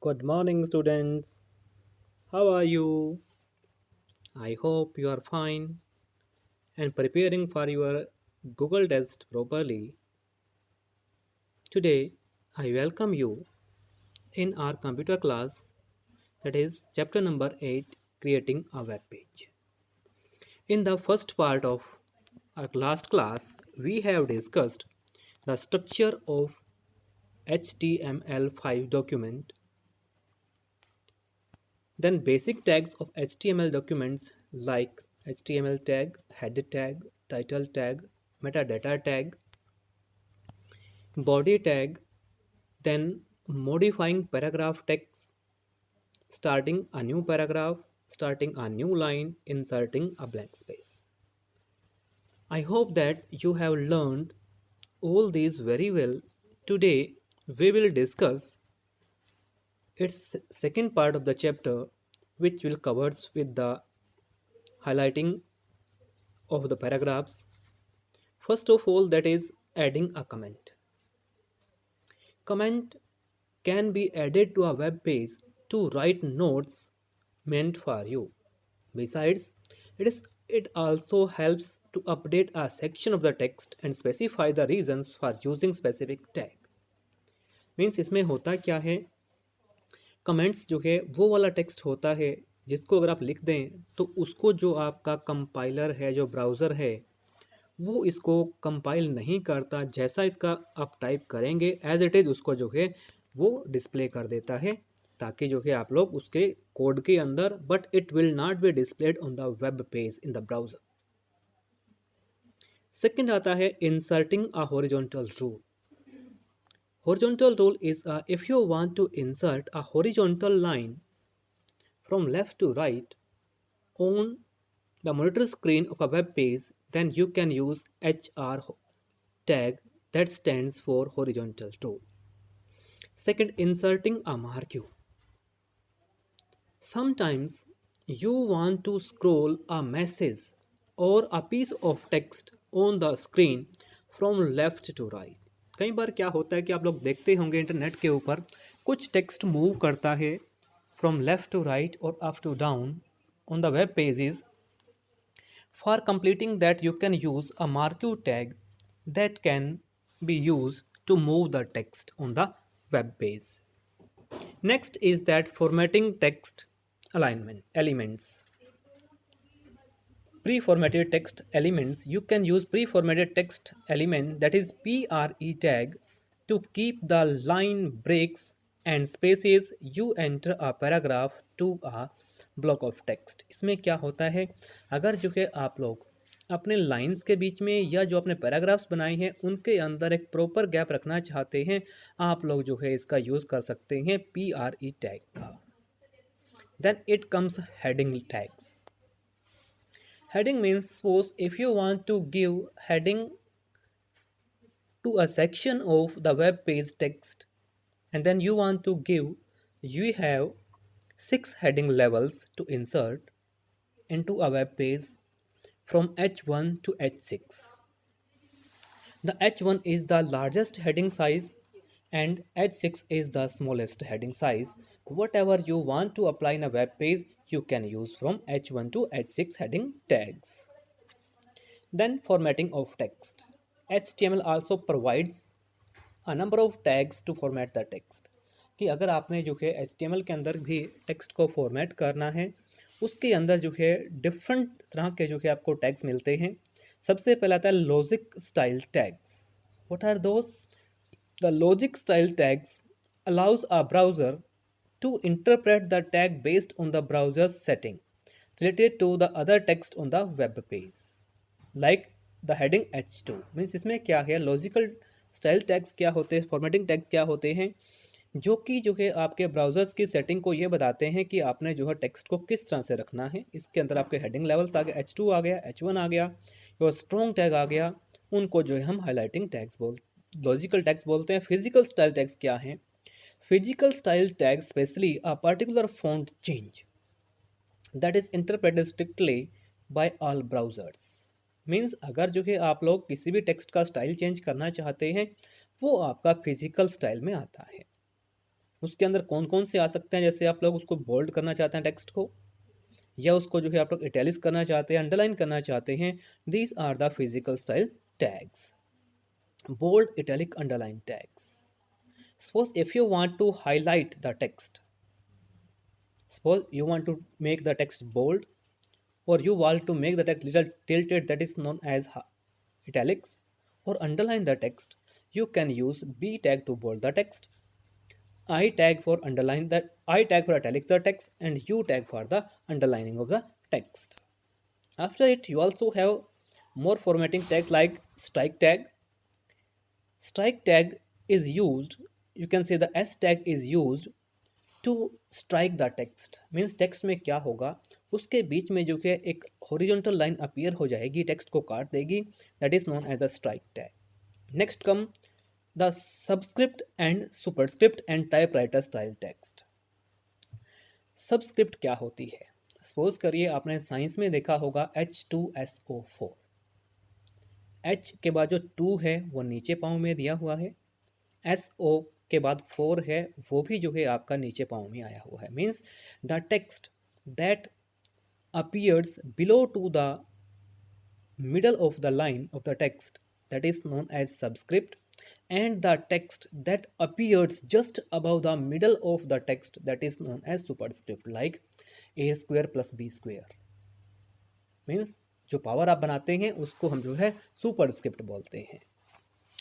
Good morning, students. How are you? I hope you are fine and preparing for your Google test properly. Today, I welcome you in our computer class, that is, chapter number 8, Creating a Web Page. In the first part of our last class, we have discussed the structure of HTML5 document. Then basic tags of HTML documents like HTML tag, header tag, title tag, metadata tag, body tag, then modifying paragraph text, starting a new paragraph, starting a new line, inserting a blank space. I hope that you have learned all these very well. Today we will discuss its second part of the chapter, which will covers with the highlighting of the paragraphs. First of all, that is adding a comment. Comment can be added to a web page to write notes meant for you. Besides, it also helps to update a section of the text and specify the reasons for using specific tag. Means इसमें होता क्या है, comments जो है वो वाला text होता है जिसको अगर आप लिख दें तो उसको जो आपका कंपाइलर है, जो ब्राउज़र है, वो इसको कंपाइल नहीं करता। जैसा इसका आप टाइप करेंगे एज इट इज़ उसको जो है वो डिस्प्ले कर देता है, ताकि जो है आप लोग उसके कोड के अंदर, but it will not be displayed on the web page in the browser. Second आता है inserting a horizontal rule. Horizontal rule is if you want to insert a horizontal line from left to right on the monitor screen of a web page, then you can use HR tag that stands for horizontal rule. Second, inserting a marquee. Sometimes you want to scroll a message or a piece of text on the screen from left to right. कई बार क्या होता है कि आप लोग देखते होंगे internet के ऊपर कुछ टेक्स्ट मूव करता है फ्रॉम लेफ्ट टू राइट और up to down on the web pages. For completing that, you can use a marquee tag that can be used to move the text on the web page. Next is that formatting text alignment elements. Pre-formatted text elements. You can use pre-formatted text element, that is PRE tag, to keep the line breaks and spaces you enter a paragraph to a block of text. इसमें क्या होता है, अगर जो है आप लोग अपने लाइंस के बीच में या जो अपने पैराग्राफ्स बनाए हैं उनके अंदर एक प्रॉपर गैप रखना चाहते हैं, आप लोग जो है इसका यूज़ कर सकते हैं PRE टैग का. Then it comes heading tags. Heading means, suppose if you want to give heading to a section of the web page text, and then you want to give, you have 6 heading levels to insert into a web page from H1 to H6. The H1 is the largest heading size and H6 is the smallest heading size. Whatever you want to apply in a web page, you can use from H1 to H6 heading tags. Then formatting of text. HTML also provides a number of tags to format the text. कि अगर आपने जो है HTML के अंदर भी text को format करना है, उसके अंदर जो है डिफरेंट तरह के जो है आपको टैग्स मिलते हैं. सबसे पहला आता है logic style tags. What are those? The logic style tags allows a browser to interpret the tag based on the browser's setting related to the other text on the web page. Like the heading H2 means इसमें क्या है, logical style tags क्या होते हैं, formatting tags क्या होते हैं, जो कि जो है आपके ब्राउज़र्स की सेटिंग को ये बताते हैं कि आपने जो है टेक्स्ट को किस तरह से रखना है. इसके अंदर आपके हेडिंग लेवल्स आ गए, H2 आ गया, H1 आ गया और स्ट्रॉन्ग टैग आ गया. उनको जो है हम हाईलाइटिंग टैग्स लॉजिकल टैग्स बोलते हैं. फिजिकल स्टाइल टैग्स क्या हैं? Physical style tag specially a particular font change that is interpreted strictly by all browsers. Means अगर जो है आप लोग किसी भी टेक्स्ट का स्टाइल चेंज करना चाहते हैं, वो आपका फिजिकल स्टाइल में आता है. उसके अंदर कौन कौन से आ सकते हैं, जैसे आप लोग उसको बोल्ड करना चाहते हैं टेक्स्ट को, या उसको जो है आप लोग इटैलिक्स करना चाहते हैं, अंडरलाइन करना चाहते हैं। These are the physical style tags, bold, italic, underline tags. Suppose if you want to highlight the text, suppose you want to make the text bold, or you want to make the text little tilted, that is known as italics, or underline the text, you can use B tag to bold the text, I tag for underline that, I tag for italics the text, and U tag for the underlining of the text. After it, you also have more formatting tags like strike tag. Strike tag is used, you can say the S tag is used to strike the text, means text में क्या होगा, उसके बीच में जो है एक horizontal line appear हो जाएगी, टेक्स्ट को काट देगी, that is known as the strike tag. Next come the subscript and superscript and typewriter style text. Subscript क्या होती है, सपोज करिए आपने साइंस में देखा होगा H2SO4, H के बाद जो 2 है वो नीचे पाँव में दिया हुआ है, SO के बाद 4 है वो भी जो है आपका नीचे पाँव में आया हुआ है, means the text that appears below to the middle of the line of the text, that is known as subscript, and the text that appears just above the middle of the text, that is known as superscript, like a square plus b square, means जो power आप बनाते हैं उसको हम जो है superscript बोलते हैं।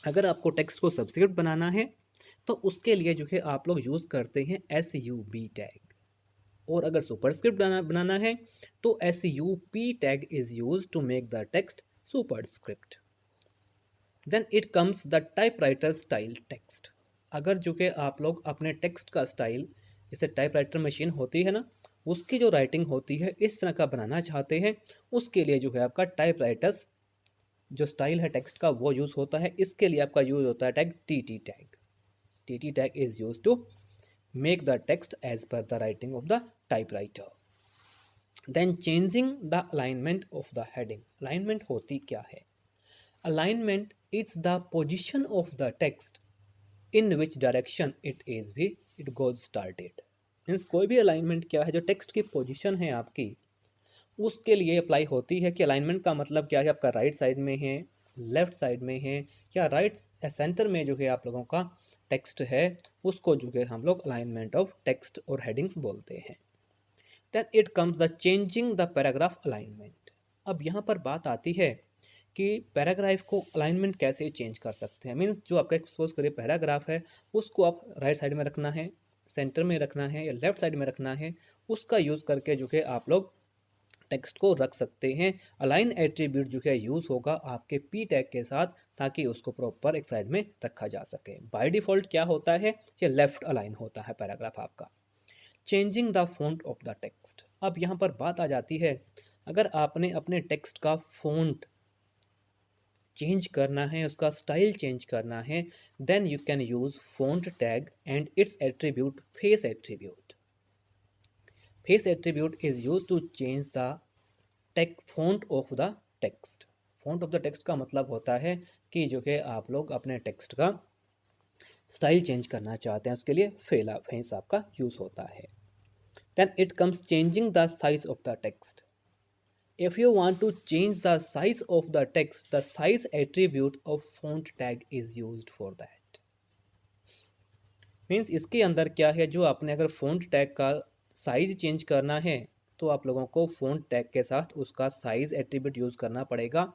अगर आपको टेक्स्ट को सब्सक्रिप्ट बनाना है तो उसके लिए जो है आप लोग यूज़ करते हैं SUB टैग, और अगर सुपरस्क्रिप्ट बनाना है तो SUP tag is use to make the text superscript. Then it comes the typewriter style text. अगर जो कि आप लोग अपने टेक्स्ट का स्टाइल, जैसे टाइपराइटर मशीन होती है ना, उसकी जो राइटिंग होती है इस तरह का बनाना चाहते हैं, उसके लिए जो है आपका टाइपराइटर्स जो स्टाइल है टेक्स्ट का वो यूज़ होता है। इसके लिए आपका यूज़ होता है tag TT tag. TT tag is used to make the text as per the writing of the typewriter. Then changing the alignment of the heading. Alignment होती क्या है? Alignment is the position of the text in which direction it goes started. Means कोई भी alignment क्या है, जो text की position है आपकी उसके लिए अप्लाई होती है। कि अलाइनमेंट का मतलब क्या है, आपका राइट साइड में है, लेफ्ट साइड में है, या राइट सेंटर में जो है आप लोगों का टेक्स्ट है, उसको जो है हम लोग अलाइनमेंट ऑफ टेक्स्ट और हेडिंग्स बोलते हैं। Then it comes the changing the paragraph alignment. अब यहाँ पर बात आती है कि पैराग्राफ को अलाइनमेंट कैसे चेंज कर सकते हैं। मीन्स जो आपका सपोज करिए पैराग्राफ है, उसको आप राइट साइड में रखना है, सेंटर में रखना है, या लेफ्ट साइड में रखना है, उसका यूज़ करके जो है आप लोग टेक्स्ट को रख सकते हैं। अलाइन एट्रीब्यूट जो है यूज़ होगा आपके पी टैग के साथ, ताकि उसको प्रॉपर एक साइड में रखा जा सके। बाय डिफ़ॉल्ट क्या होता है, ये लेफ्ट अलाइन होता है पैराग्राफ आपका। Changing the font of the text. अब यहाँ पर बात आ जाती है, अगर आपने अपने टेक्स्ट का फॉन्ट चेंज करना है, उसका स्टाइल चेंज करना है, then you can use font tag and its attribute face attribute. Face attribute is use to change the font of the text. Font of the text का मतलब होता है कि जो कि आप लोग अपने टेक्स्ट का स्टाइल चेंज करना चाहते हैं, उसके लिए फेस आपका यूज होता है। Then it comes changing the size of the text. If you want to change the size of the text, the size attribute of font tag is used for that. Means इसके अंदर क्या है, जो आपने अगर font tag का size change करना है तो आप लोगों को फॉन्ट टैग के साथ उसका साइज एट्रीब्यूट यूज़ करना पड़ेगा।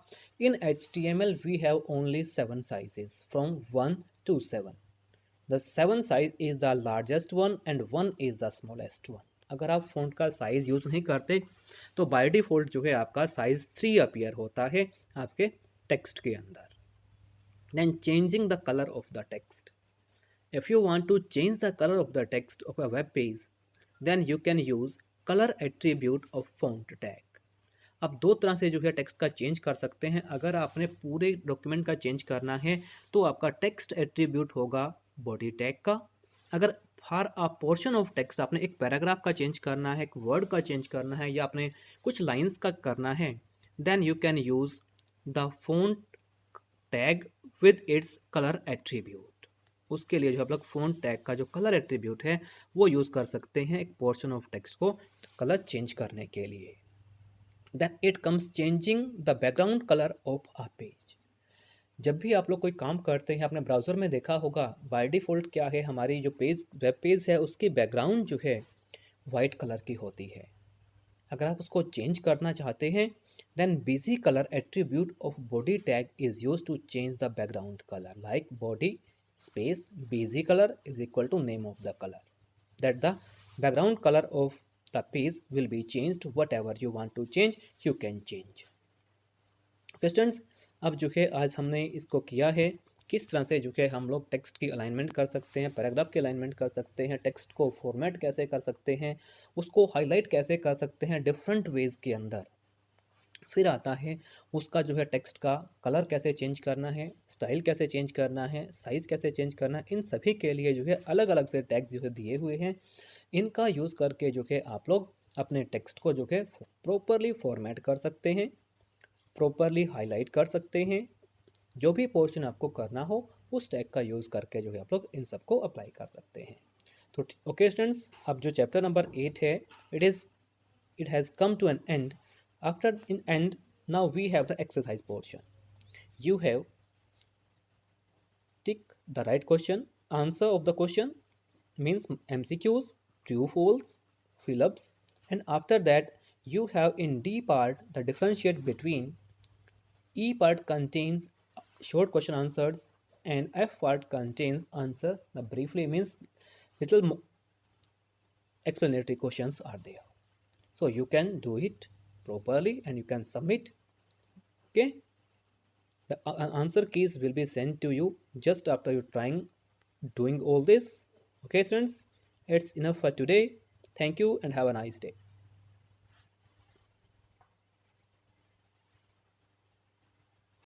In HTML we have only 7 sizes from 1 to 7. The 7 size is the largest one and 1 is the smallest one. अगर आप फ़ॉन्ट का साइज़ यूज़ नहीं करते तो बाय डिफ़ॉल्ट जो है आपका साइज़ 3 अपीयर होता है आपके टेक्स्ट के अंदर। Then changing the colour of the text. If you want to change the colour of the text of a web page, then you can use colour attribute of font tag. अब दो तरह से जो है text का change कर सकते हैं। अगर आपने पूरे डॉक्यूमेंट का चेंज करना है तो आपका टेक्स्ट एट्रीब्यूट होगा बॉडी टैग का। अगर for a portion of text आपने एक पैराग्राफ का चेंज करना है, एक वर्ड का चेंज करना है, या आपने कुछ लाइंस का करना है, then you can use the font tag with its colour attribute. उसके लिए जो आप लोग फ़ॉन्ट टैग का जो कलर एट्रीब्यूट है वो यूज़ कर सकते हैं एक पोर्शन ऑफ टेक्स्ट को कलर चेंज करने के लिए। Then it comes changing the background colour of a page. जब भी आप लोग कोई काम करते हैं, आपने ब्राउज़र में देखा होगा बाय डिफ़ॉल्ट क्या है, हमारी जो पेज वेब पेज है उसकी बैकग्राउंड जो है वाइट कलर की होती है। अगर आप उसको चेंज करना चाहते हैं then busy color attribute of body tag is used to change the background color, like body space busy color is equal to name of the color, that the background color of the page will be changed. Whatever you want to change you can change. Students, अब जो है आज हमने इसको किया है किस तरह से जो है हम लोग टेक्स्ट की अलाइनमेंट कर सकते हैं, पैराग्राफ की अलाइनमेंट कर सकते हैं, टेक्स्ट को फॉर्मेट कैसे कर सकते हैं, उसको हाईलाइट कैसे कर सकते हैं डिफरेंट वेज के अंदर। फिर आता है उसका जो है टेक्स्ट का कलर कैसे चेंज करना है, स्टाइल कैसे चेंज करना है, साइज़ कैसे चेंज करना है। इन सभी के लिए जो है अलग अलग से टैग्स जो है दिए हुए हैं। इनका यूज़ करके जो है आप लोग अपने टेक्स्ट को जो है प्रॉपरली फॉर्मेट कर सकते हैं, प्रॉपरली हाईलाइट कर सकते हैं। जो भी पोर्शन आपको करना हो उस टैग का यूज़ करके जो है आप लोग इन सबको अप्लाई कर सकते हैं। तो ओके स्टूडेंट्स, अब जो चैप्टर नंबर 8 है it has come to an end. After in end, now we have the exercise portion. You have tick the right question, answer of the question means MCQs, true false, fill ups, and after that you have in D part the differentiate between E part contains short question answers and F part contains answer. The briefly means little explanatory questions are there. So you can do it properly and you can submit. Okay, the answer keys will be sent to you just after you trying doing all this. Okay students, it's enough for today. Thank you and have a nice day.